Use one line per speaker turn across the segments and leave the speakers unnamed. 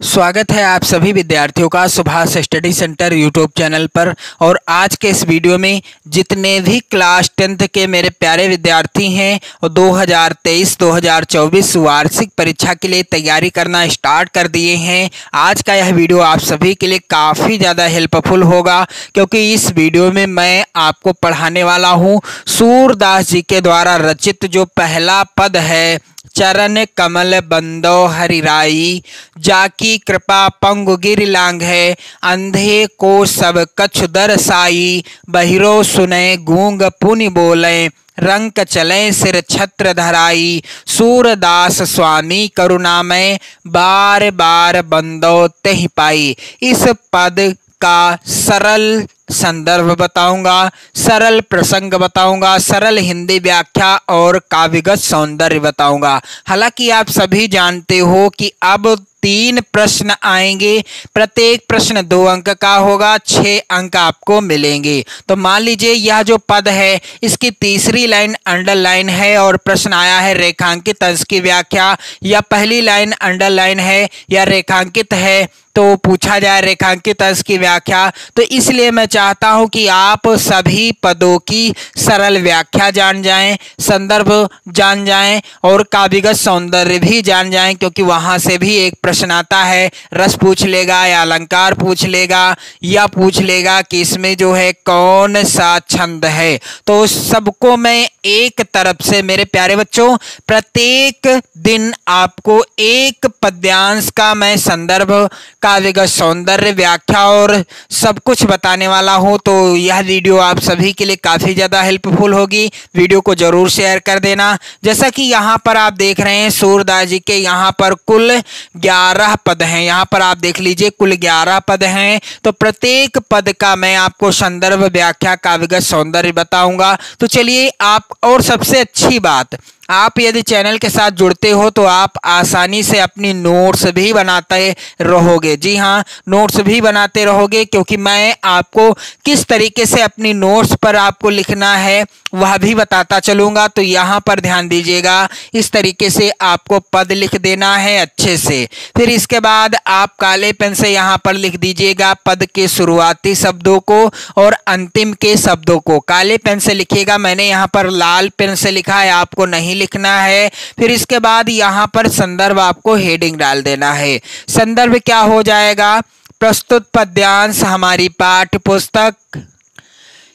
स्वागत है आप सभी विद्यार्थियों का Subhash study centre YouTube channel पर। और आज के इस वीडियो में जितने भी क्लास 10th के मेरे प्यारे विद्यार्थी हैं और 2023-2024 वार्षिक परीक्षा के लिए तैयारी करना स्टार्ट कर दिए हैं, आज का यह वीडियो आप सभी के लिए काफ़ी ज़्यादा हेल्पफुल होगा, क्योंकि इस वीडियो में मैं आपको पढ़ाने वाला हूँ सूरदास जी के द्वारा रचित जो पहला पद है, चरण कमल बंदो हरिराई, जाकी कृपा पंगु गिर लांग है, अंधे को सब कछु दरसाई, बहिरो सुने गूंग पुनि बोले, रंक चले सिर छत्र धराई, सूरदास स्वामी करुणामय, बार बार बंदो तेहि पाई। इस पद का सरल संदर्भ बताऊंगा, सरल प्रसंग बताऊंगा, सरल हिंदी व्याख्या और काव्यगत सौंदर्य बताऊंगा। हालांकि आप सभी जानते हो कि अब 3 प्रश्न आएंगे, प्रत्येक प्रश्न 2 अंक का होगा, 6 अंक आपको मिलेंगे। तो मान लीजिए यह जो पद है इसकी तीसरी लाइन अंडरलाइन है और प्रश्न आया है रेखांकित अंश की व्याख्या, या पहली लाइन अंडरलाइन है या रेखांकित है तो पूछा जाए रेखांकित अंश की व्याख्या। तो इसलिए मैं चाहता हूं कि आप सभी पदों की सरल व्याख्या जान जाएं, संदर्भ जान जाएं और काव्यगत सौंदर्य भी जान जाएं, क्योंकि वहां से भी एक प्रश्न आता है, रस पूछ लेगा या अलंकार पूछ लेगा या पूछ लेगा कि इसमें जो है कौन सा छंद है। तो सबको मैं एक तरफ से मेरे प्यारे बच्चों प्रत्येक दिन आपको एक पद्यांश का मैं संदर्भ, काव्यगत सौंदर्य, व्याख्या और सब कुछ बताने वाला हूं। तो यह वीडियो आप सभी के लिए काफी ज्यादा हेल्पफुल होगी, वीडियो को जरूर शेयर कर देना। जैसा कि यहाँ पर आप देख रहे हैं सूरदास जी के यहाँ पर कुल 11 पद हैं, यहाँ पर आप देख लीजिए कुल 11 पद हैं। तो प्रत्येक पद का मैं आपको संदर्भ, व्याख्या, काव्यगत सौंदर्य बताऊंगा। तो चलिए आप, और सबसे अच्छी बात, आप यदि चैनल के साथ जुड़ते हो तो आप आसानी से अपनी नोट्स भी बनाते रहोगे। जी हाँ, नोट्स भी बनाते रहोगे, क्योंकि मैं आपको किस तरीके से अपनी नोट्स पर आपको लिखना है वह भी बताता चलूंगा। तो यहाँ पर ध्यान दीजिएगा, इस तरीके से आपको पद लिख देना है अच्छे से। फिर इसके बाद आप काले पेन से यहाँ पर लिख दीजिएगा पद के शुरुआती शब्दों को और अंतिम के शब्दों को। काले पेन से लिखिएगा, मैंने यहाँ पर लाल पेन से लिखा है, आपको नहीं लिखना है। फिर इसके बाद यहाँ पर संदर्भ आपको हेडिंग डाल देना है। संदर्भ क्या हो जाएगा? प्रस्तुत पद्यांश हमारी पाठ्य पुस्तक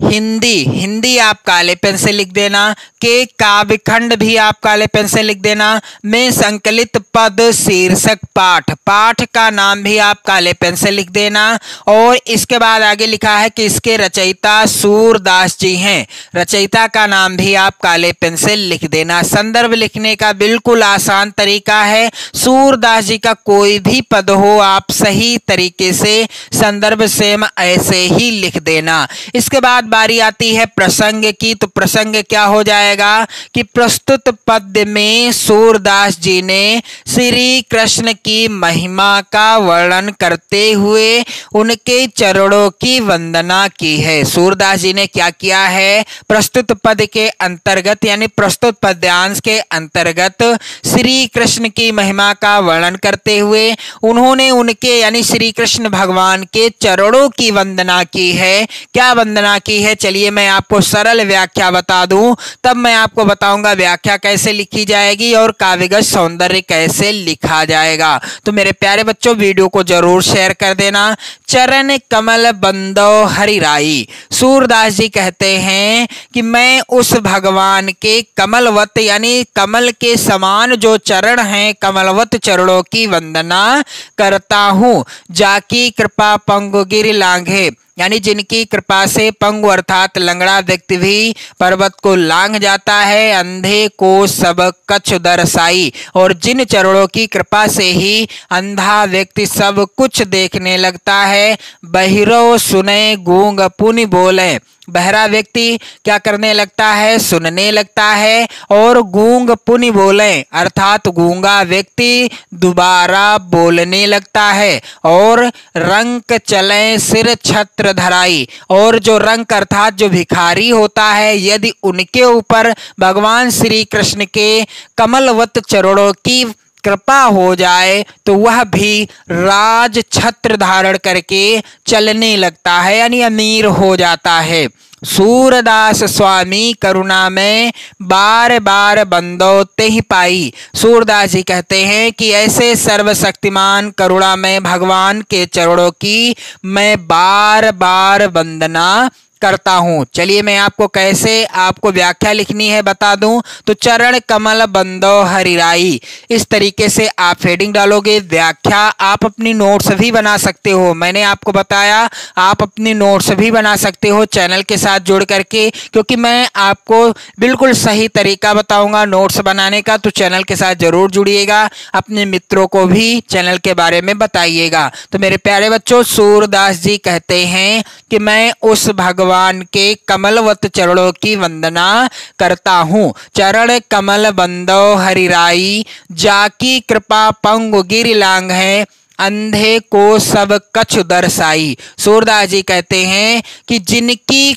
हिंदी आप काले पेन से लिख देना, के काव्यखंड भी आप काले पेन से लिख देना, में संकलित पद शीर्षक पाठ का नाम भी आप काले पेन से लिख देना। और इसके बाद आगे लिखा है कि इसके रचयिता सूरदास जी हैं, रचयिता का नाम भी आप काले पेन से लिख देना। संदर्भ लिखने का बिल्कुल आसान तरीका है, सूरदास जी का कोई भी पद हो आप सही तरीके से संदर्भ सेम ऐसे ही लिख देना। इसके बाद बारी आती है प्रसंग की। तो प्रसंग क्या हो जाएगा कि प्रस्तुत पद्य में सूरदास जी ने श्री कृष्ण की महिमा का वर्णन करते हुए उनके चरणों की वंदना की है। सूरदास जी ने क्या किया है? प्रस्तुत पद के अंतर्गत यानी प्रस्तुत पद्यांश के अंतर्गत श्री कृष्ण की महिमा का वर्णन करते हुए उन्होंने उनके यानी श्री कृष्ण भगवान के चरणों की वंदना की है। क्या वंदना की है? चलिए मैं आपको सरल व्याख्या बता दूं, तब मैं आपको बताऊंगा व्याख्या कैसे लिखी जाएगी और काव्यगत सौंदर्य कैसे लिखा जाएगा। तो मेरे प्यारे बच्चों वीडियो को जरूर शेयर कर देना। चरण कमल बंदो हरिराई, सूरदास जी कहते हैं कि मैं उस भगवान के कमलवत यानी कमल के समान जो चरण हैं, कमलवत चरणों की वंदना करता हूं। जाकी कृपा पंगु गिर लांघे, यानी जिनकी कृपा से पंगु अर्थात लंगड़ा व्यक्ति भी पर्वत को लांघ जाता है, अंधे को सब कछु दरसाई, और जिन चरणों की कृपा से ही अंधा व्यक्ति सब कुछ देखने लगता है। बहिरो सुने गूंग पुनि बोले, बहरा व्यक्ति क्या करने लगता है? सुनने लगता है। और गूंग पुनि बोले अर्थात गूंगा व्यक्ति दोबारा बोलने लगता है। और रंक चले सिर छत्र धराई, और जो रंक अर्थात जो भिखारी होता है, यदि उनके ऊपर भगवान श्री कृष्ण के कमलवत चरणों की कृपा हो जाए तो वह भी राज छत्र धारण करके चलने लगता है, यानी अमीर हो जाता है। सूरदास स्वामी करुणा में बार बार बंदो तेहि पाई। सूरदास जी कहते हैं कि ऐसे सर्वशक्तिमान करुणा में भगवान के चरणों की मैं बार बार वंदना करता हूं। चलिए मैं आपको कैसे आपको व्याख्या लिखनी है बता दूं। तो चरण कमल बंदो हरिराई, इस तरीके से आप हेडिंग डालोगे। व्याख्या आप अपनी नोट्स भी बना सकते हो, मैंने आपको बताया आप अपनी नोट्स भी बना सकते हो चैनल के साथ जुड़ करके, क्योंकि मैं आपको बिल्कुल सही तरीका बताऊंगा नोट्स बनाने का। तो चैनल के साथ जरूर जुड़िएगा, अपने मित्रों को भी चैनल के बारे में बताइएगा। तो मेरे प्यारे बच्चों, सूरदास जी कहते हैं कि मैं उस भगवान के कमलवत चरणों की वंदना करता हूं। चरण कमल बंदो हरिराई, जाकी कृपा पंगु गिरि लांग है, अंधे को सब कछु दर्शाई। सूरदास जी कहते हैं कि जिनकी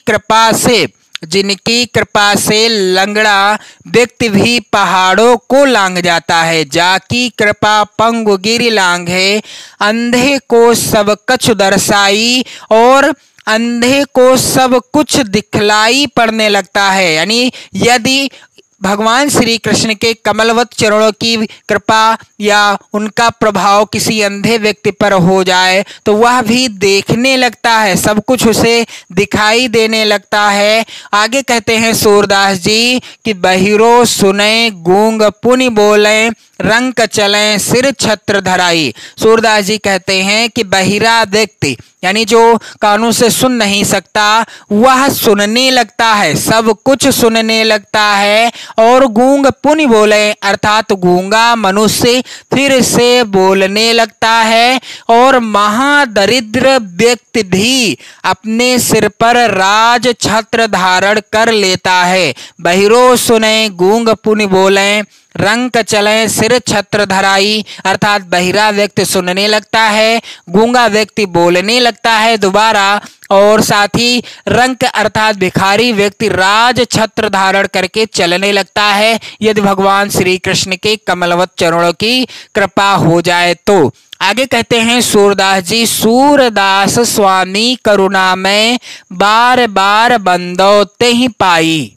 कृपा से लंगड़ा व्यक्ति भी पहाड़ों को लांग जाता है। जाकी कृपा पंगु गिरि लांग है, अंधे को सब कछु दर्शाई, और अंधे को सब कुछ दिखलाई पड़ने लगता है। यानी यदि भगवान श्री कृष्ण के कमलवत चरणों की कृपा या उनका प्रभाव किसी अंधे व्यक्ति पर हो जाए तो वह भी देखने लगता है, सब कुछ उसे दिखाई देने लगता है। आगे कहते हैं सूरदास जी कि बहिरो सुने गूंग पुनि बोले, रंक चलें सिर छत्र धराई। सूरदास जी कहते हैं कि बहिरा व्यक्ति यानी जो कानों से सुन नहीं सकता वह सुनने लगता है, सब कुछ सुनने लगता है। और गूंग पुनि बोले अर्थात गूंगा मनुष्य फिर से बोलने लगता है। और महादरिद्र व्यक्ति भी अपने सिर पर राज छत्र धारण कर लेता है। बहिरो सुने गूंग पुनि बोले, रंक चले सिर छत्र धराई अर्थात बहिरा व्यक्ति सुनने लगता है, गूंगा व्यक्ति बोलने लगता है दोबारा, और साथ ही रंक अर्थात भिखारी व्यक्ति राज छत्र धारण करके चलने लगता है यदि भगवान श्री कृष्ण के कमलवत चरणों की कृपा हो जाए तो। आगे कहते हैं सूरदास जी, सूरदास स्वामी करुणा में बार बार बंदो तेहि पाई।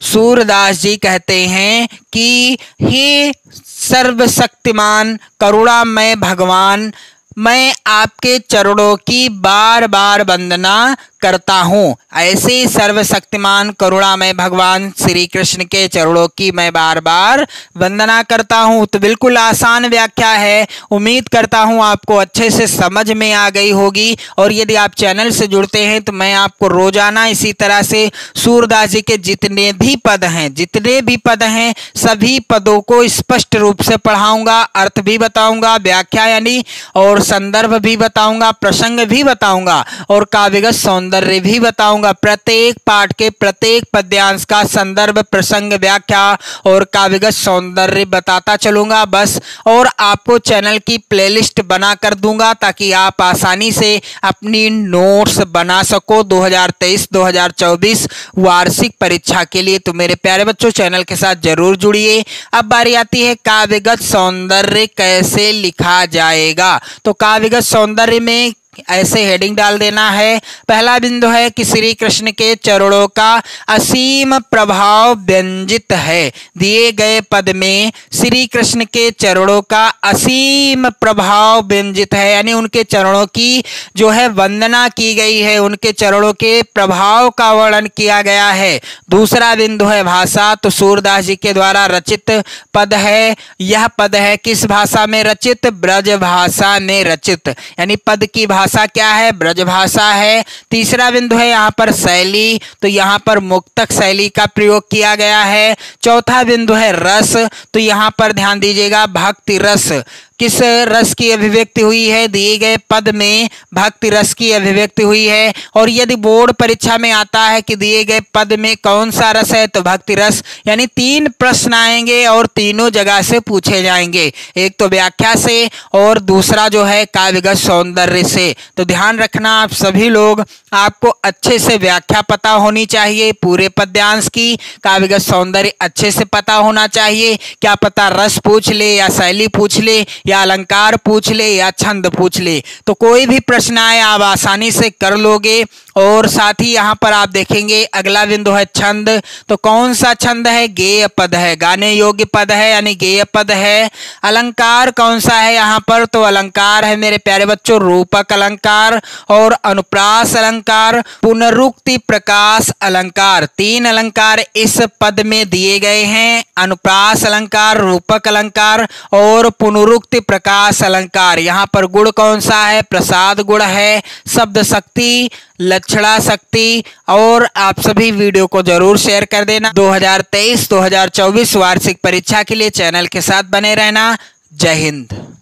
सूरदास जी कहते हैं कि हे सर्वशक्तिमान करुणामय भगवान, मैं आपके चरणों की बार बार वंदना करता हूँ। ऐसे सर्वशक्तिमान करुणामय भगवान श्री कृष्ण के चरणों की मैं बार बार वंदना करता हूँ। तो बिल्कुल आसान व्याख्या है, उम्मीद करता हूँ आपको अच्छे से समझ में आ गई होगी। और यदि आप चैनल से जुड़ते हैं तो मैं आपको रोजाना इसी तरह से सूरदास जी के जितने भी पद हैं सभी पदों को स्पष्ट रूप से पढ़ाऊंगा, अर्थ भी बताऊंगा, व्याख्या यानी और संदर्भ भी बताऊंगा, प्रसंग भी बताऊंगा और काव्यगत सौंदर्य भी बताऊंगा। प्रत्येक पाठ के प्रत्येक पद्यांश का संदर्भ, प्रसंग, व्याख्या और काव्यगत सौंदर्य बताता चलूंगा बस। और आपको चैनल की प्लेलिस्ट बना कर दूंगा ताकि आप आसानी से अपनी नोट्स बना सको 2023-2024 वार्षिक परीक्षा के लिए। तो मेरे प्यारे बच्चों, चैनल के साथ जरूर जुड़िए। अब बारी आती है काव्यगत सौंदर्य कैसे लिखा जाएगा। तो काव्यगत सौंदर्य में ऐसे हेडिंग डाल देना है। पहला बिंदु है कि श्री कृष्ण के चरणों का असीम प्रभाव व्यंजित है। दिए गए पद में श्री कृष्ण के चरणों का असीम प्रभाव व्यंजित है, यानी उनके चरणों की जो है वंदना की गई है, उनके चरणों के प्रभाव का वर्णन किया गया है। दूसरा बिंदु है भाषा। तो सूरदास जी के द्वारा रचित पद है। यह पद है किस भाषा में रचित? ब्रज भाषा में रचित, यानी पद की भाषा क्या है? ब्रज भाषा है। तीसरा बिंदु है यहाँ पर शैली। तो यहाँ पर मुक्तक शैली का प्रयोग किया गया है। चौथा बिंदु है रस। तो यहाँ पर ध्यान दीजिएगा भक्ति रस। किस रस की अभिव्यक्ति हुई है? दिए गए पद में भक्ति रस की अभिव्यक्ति हुई है। और यदि बोर्ड परीक्षा में आता है कि दिए गए पद में कौन सा रस है, तो भक्ति रस। यानी 3 प्रश्न आएंगे और तीनों जगह से पूछे जाएंगे, एक तो व्याख्या से और दूसरा जो है काव्यगत सौंदर्य से। तो ध्यान रखना आप सभी लोग, आपको अच्छे से व्याख्या पता होनी चाहिए पूरे पद्यांश की, काव्यगत सौंदर्य अच्छे से पता होना चाहिए। क्या पता रस पूछ ले या शैली पूछ ले या अलंकार पूछ ले या छंद पूछ ले, तो कोई भी प्रश्न आए आप आसानी से कर लोगे। और साथ ही यहाँ पर आप देखेंगे अगला बिंदु है छंद। तो कौन सा छंद है? गेय पद है, गाने योग्य पद है यानी गेय पद है। अलंकार कौन सा है यहाँ पर? तो अलंकार है मेरे प्यारे बच्चों रूपक अलंकार और अनुप्रास अलंकार, पुनरुक्ति प्रकाश अलंकार। 3 अलंकार इस पद में दिए गए हैं, अनुप्रास अलंकार, रूपक अलंकार और पुनरुक्ति प्रकाश अलंकार। यहाँ पर गुण कौन सा है? प्रसाद गुण है, शब्द शक्ति, लक्षणा शक्ति। और आप सभी वीडियो को जरूर शेयर कर देना। 2023-2024 वार्षिक परीक्षा के लिए चैनल के साथ बने रहना। जय हिंद।